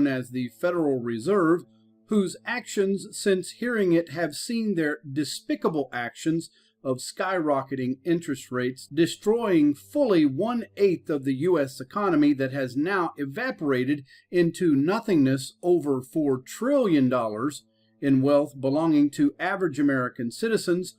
known as the Federal Reserve, whose actions since hearing it have seen their despicable actions of skyrocketing interest rates, destroying fully 1/8 of the U.S. economy that has now evaporated into nothingness, over $4 trillion in wealth belonging to average American citizens,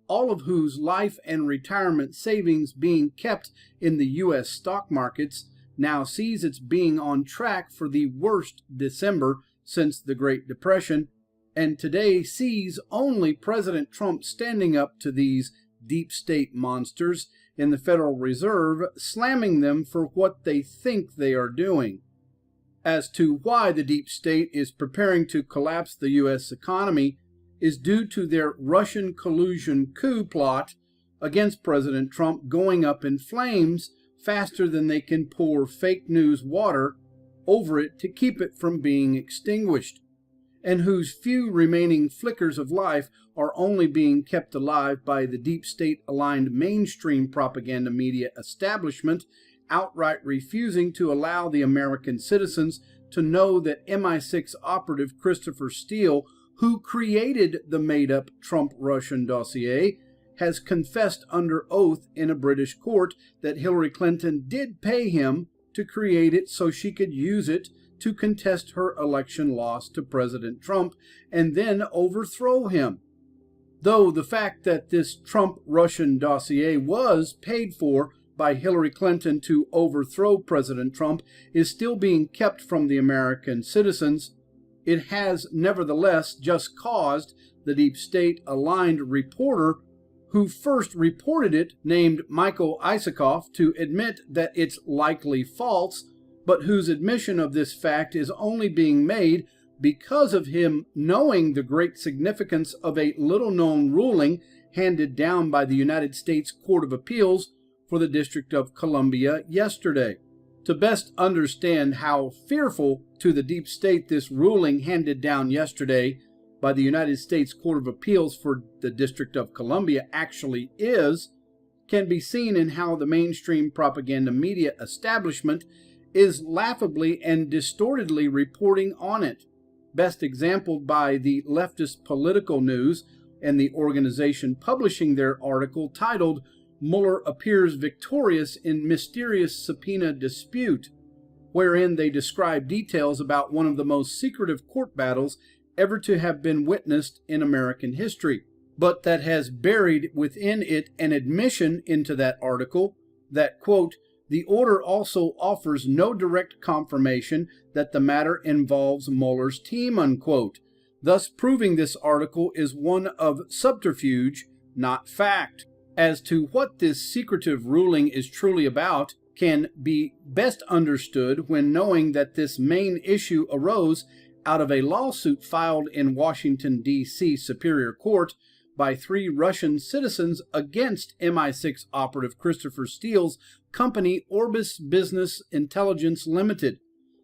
all of whose life and retirement savings being kept in the U.S. stock markets, now sees its being on track for the worst December since the Great Depression, and today sees only President Trump standing up to these deep state monsters in the Federal Reserve, slamming them for what they think they are doing. As to why the deep state is preparing to collapse the U.S. economy is due to their Russian collusion coup plot against President Trump going up in flames faster than they can pour fake news water over it to keep it from being extinguished, and whose few remaining flickers of life are only being kept alive by the deep state-aligned mainstream propaganda media establishment outright refusing to allow the American citizens to know that MI6 operative Christopher Steele, who created the made-up Trump-Russian dossier, has confessed under oath in a British court that Hillary Clinton did pay him to create it so she could use it to contest her election loss to President Trump and then overthrow him. Though the fact that this Trump-Russian dossier was paid for by Hillary Clinton to overthrow President Trump is still being kept from the American citizens, it has nevertheless just caused the deep state-aligned reporter who first reported it, named Michael Isikoff, to admit that it's likely false, but whose admission of this fact is only being made because of him knowing the great significance of a little-known ruling handed down by the United States Court of Appeals for the District of Columbia yesterday. To best understand how fearful to the deep state this ruling handed down yesterday by the United States Court of Appeals for the District of Columbia actually is, can be seen in how the mainstream propaganda media establishment is laughably and distortedly reporting on it, best exampled by the leftist Political News and the organization publishing their article titled "Mueller Appears Victorious in Mysterious Subpoena Dispute," wherein they describe details about one of the most secretive court battles ever to have been witnessed in American history, but that has buried within it an admission into that article that, quote, "the order also offers no direct confirmation that the matter involves Mueller's team," unquote, thus proving this article is one of subterfuge, not fact. As to what this secretive ruling is truly about can be best understood when knowing that this main issue arose out of a lawsuit filed in Washington, D.C. Superior Court by 3 Russian citizens against MI6 operative Christopher Steele's company Orbis Business Intelligence Limited,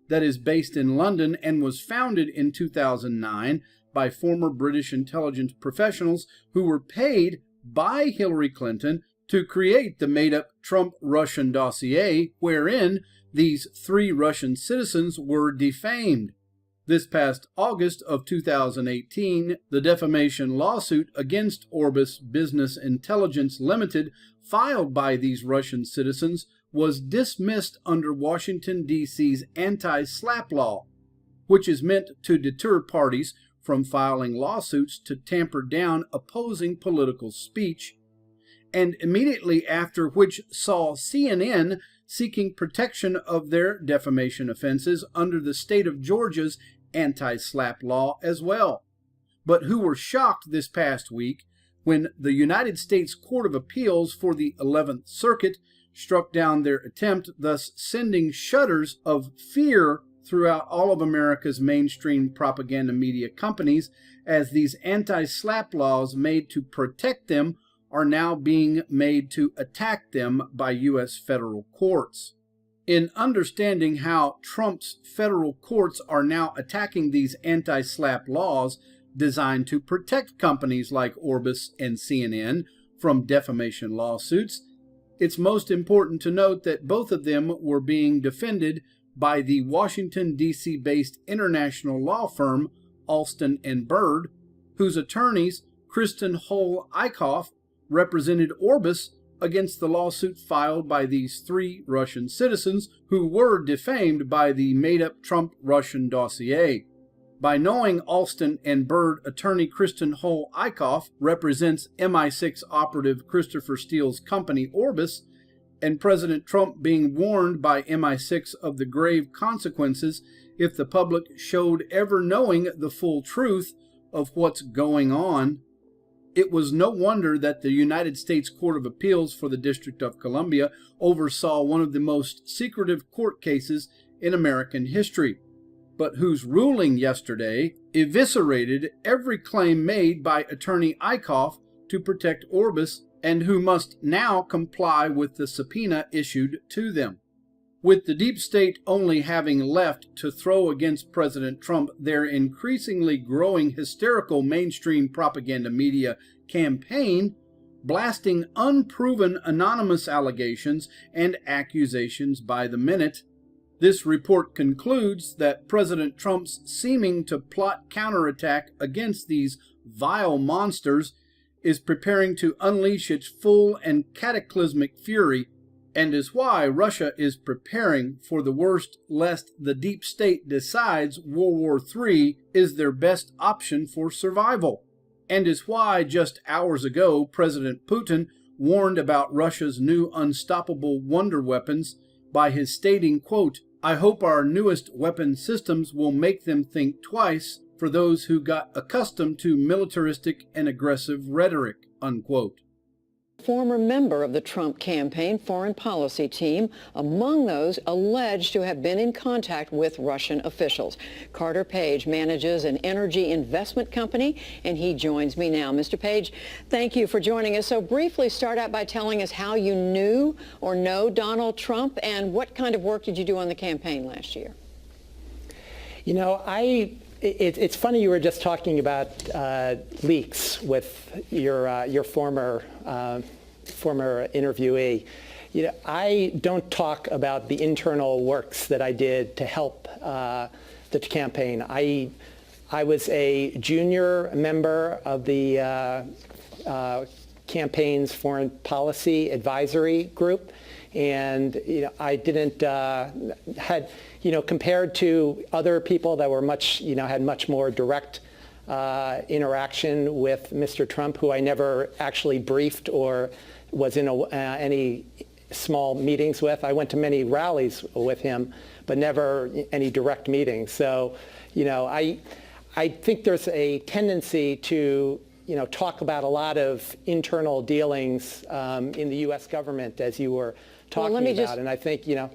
that is based in London and was founded in 2009 by former British intelligence professionals who were paid by Hillary Clinton to create the made-up Trump-Russian dossier wherein these 3 Russian citizens were defamed. This past August of 2018, the defamation lawsuit against Orbis Business Intelligence Limited filed by these Russian citizens was dismissed under Washington, D.C.'s anti-SLAPP law, which is meant to deter parties from filing lawsuits to tamper down opposing political speech, and immediately after which saw CNN seeking protection of their defamation offenses under the state of Georgia's anti-SLAPP law as well, but who were shocked this past week when the United States Court of Appeals for the 11th Circuit struck down their attempt, thus sending shudders of fear throughout all of America's mainstream propaganda media companies, as these anti-SLAPP laws made to protect them are now being made to attack them by U.S. federal courts. In understanding how Trump's federal courts are now attacking these anti-SLAPP laws designed to protect companies like Orbis and CNN from defamation lawsuits, it's most important to note that both of them were being defended by the Washington, D.C. based international law firm Alston and Bird, whose attorneys Kristen Hol-Eichhoff represented Orbis against the lawsuit filed by these 3 Russian citizens who were defamed by the made-up Trump Russian dossier. By knowing Alston and Bird attorney Kristen Hol-Eichhoff represents MI6 operative Christopher Steele's company Orbis, and President Trump being warned by MI6 of the grave consequences if the public showed ever knowing the full truth of what's going on, it was no wonder that the United States Court of Appeals for the District of Columbia oversaw one of the most secretive court cases in American history, but whose ruling yesterday eviscerated every claim made by attorney Eichhoff to protect Orbis, and who must now comply with the subpoena issued to them. With the deep state only having left to throw against President Trump their increasingly growing hysterical mainstream propaganda media campaign, blasting unproven anonymous allegations and accusations by the minute, this report concludes that President Trump's seeming to plot counterattack against these vile monsters is preparing to unleash its full and cataclysmic fury, and is why Russia is preparing for the worst lest the deep state decides World War III is their best option for survival, and is why just hours ago President Putin warned about Russia's new unstoppable wonder weapons by his stating, quote, "I hope our newest weapon systems will make them think twice for those who got accustomed to militaristic and aggressive rhetoric," unquote. Former member of the Trump campaign foreign policy team, among those alleged to have been in contact with Russian officials. Carter Page manages an energy investment company, and he joins me now. Mr. Page, thank you for joining us. So briefly start out by telling us how you knew or know Donald Trump, and what kind of work did you do on the campaign last year? You know, it's funny you were just talking about leaks with your former interviewee. You know, I don't talk about the internal works that I did to help the campaign. I was a junior member of the campaign's foreign policy advisory group, and I didn't had. Compared to other people that were had much more direct interaction with Mr. Trump, who I never actually briefed or was in any small meetings with. I went to many rallies with him, but never any direct meetings. So, I think there's a tendency to, talk about a lot of internal dealings in the U.S. government, as you were talking about, and I think, yeah.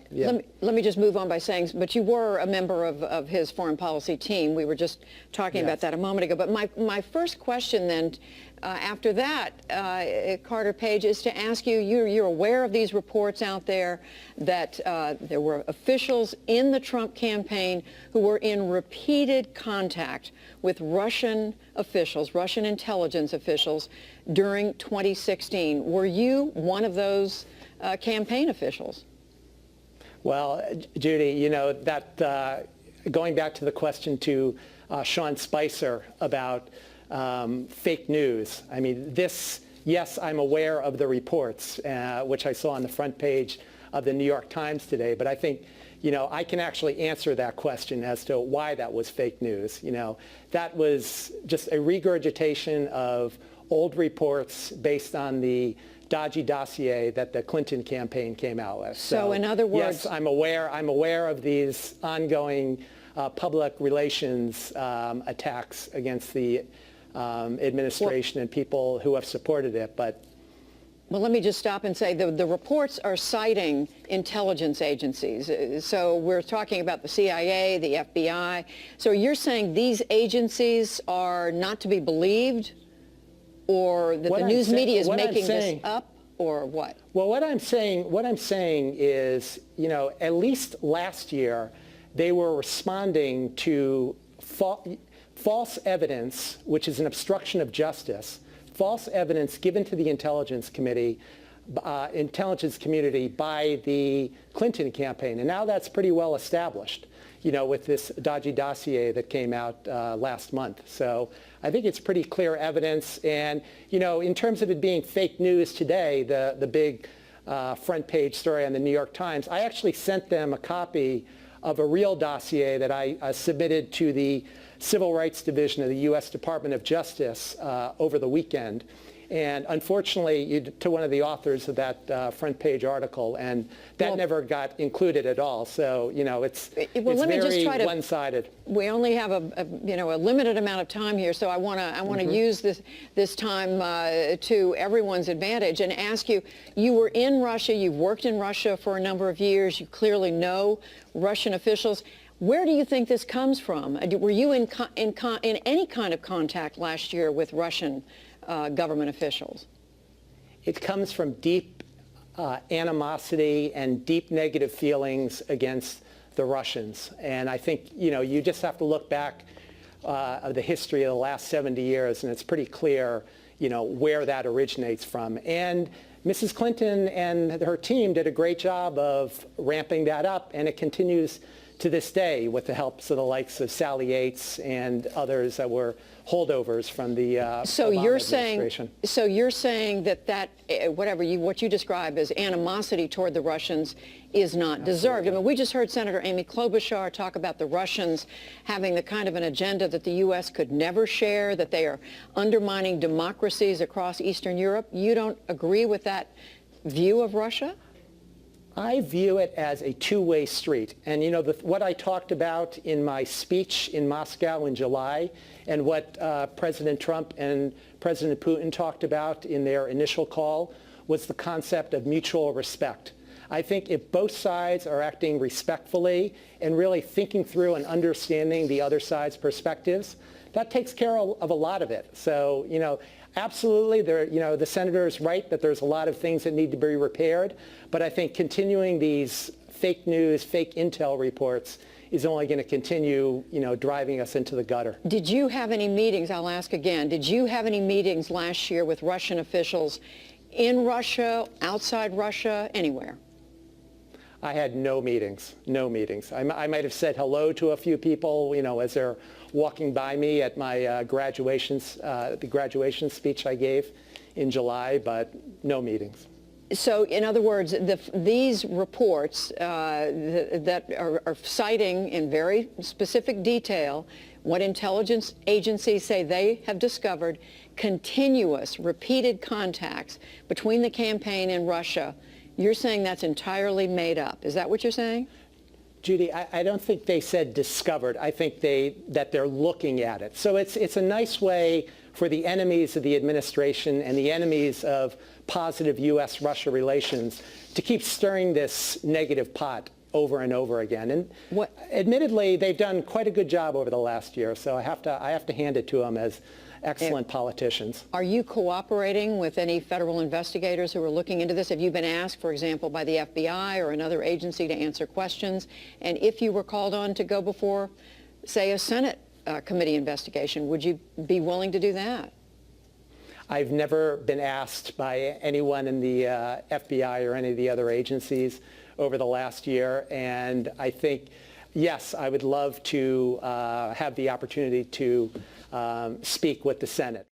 Let me just move on by saying, but you were a member of his foreign policy team. We were just talking about that a moment ago. But my first question then, after that, Carter Page, is to ask you, you're aware of these reports out there that there were officials in the Trump campaign who were in repeated contact with Russian officials, Russian intelligence officials, during 2016. Were you one of those campaign officials? Well, Judy, that going back to the question to Sean Spicer about fake news. I mean, yes, I'm aware of the reports, which I saw on the front page of the New York Times today, but I think, I can actually answer that question as to why that was fake news. That was just a regurgitation of old reports based on the dodgy dossier that the Clinton campaign came out with. So in other words, yes, I'm aware of these ongoing public relations attacks against the administration and people who have supported it. But well, let me just stop and say the reports are citing intelligence agencies. So we're talking about the CIA, the FBI. So you're saying these agencies are not to be believed? Or that the news media is making this up, or what? Well, what I'm saying is, at least last year, they were responding to false evidence, which is an obstruction of justice, false evidence given to the Intelligence Committee intelligence community by the Clinton campaign. And now that's pretty well established, with this dodgy dossier that came out last month. So I think it's pretty clear evidence. And, in terms of it being fake news today, the big front page story on the New York Times, I actually sent them a copy of a real dossier that I submitted to the Civil Rights Division of the U.S. Department of Justice over the weekend. And unfortunately, to one of the authors of that front page article, and that never got included at all. So, it's very one-sided. We only have a limited amount of time here, so I want to use this time to everyone's advantage and ask you. You were in Russia. You've worked in Russia for a number of years. You clearly know Russian officials. Where do you think this comes from? Were you in any kind of contact last year with Russian government officials? It comes from deep animosity and deep negative feelings against the Russians. And I think, you just have to look back at the history of the last 70 years, and it's pretty clear, where that originates from. And Mrs. Clinton and her team did a great job of ramping that up, and it continues to this day with the helps of the likes of Sally Yates and others that were holdovers from the Obama administration. So you're saying that what you describe as animosity toward the Russians is not deserved. I mean, we just heard Senator Amy Klobuchar talk about the Russians having the kind of an agenda that the U.S. could never share, that they are undermining democracies across Eastern Europe. You don't agree with that view of Russia? I view it as a two-way street. And, what I talked about in my speech in Moscow in July and what President Trump and President Putin talked about in their initial call was the concept of mutual respect. I think if both sides are acting respectfully and really thinking through and understanding the other side's perspectives, that takes care of a lot of it. So, absolutely, the senator is right that there's a lot of things that need to be repaired, but I think continuing these fake news, fake intel reports is only going to continue, driving us into the gutter. Did you have any meetings, I'll ask again, did you have any meetings last year with Russian officials in Russia, outside Russia, anywhere? I had no meetings, I might have said hello to a few people, as they're walking by me at my the graduation speech I gave in July, but no meetings. So, in other words, these reports that are citing in very specific detail what intelligence agencies say they have discovered, continuous, repeated contacts between the campaign and Russia, you're saying that's entirely made up. Is that what you're saying? Judy, I don't think they said discovered. I think that they're looking at it. So it's a nice way for the enemies of the administration and the enemies of positive U.S.-Russia relations to keep stirring this negative pot over and over again. And admittedly, they've done quite a good job over the last year. So I have to hand it to them as excellent politicians. Are you cooperating with any federal investigators who are looking into this? Have you been asked, for example, by the FBI or another agency to answer questions? And if you were called on to go before, say, a Senate committee investigation, would you be willing to do that? I've never been asked by anyone in the FBI or any of the other agencies over the last year. And I think, yes, I would love to have the opportunity to speak with the Senate.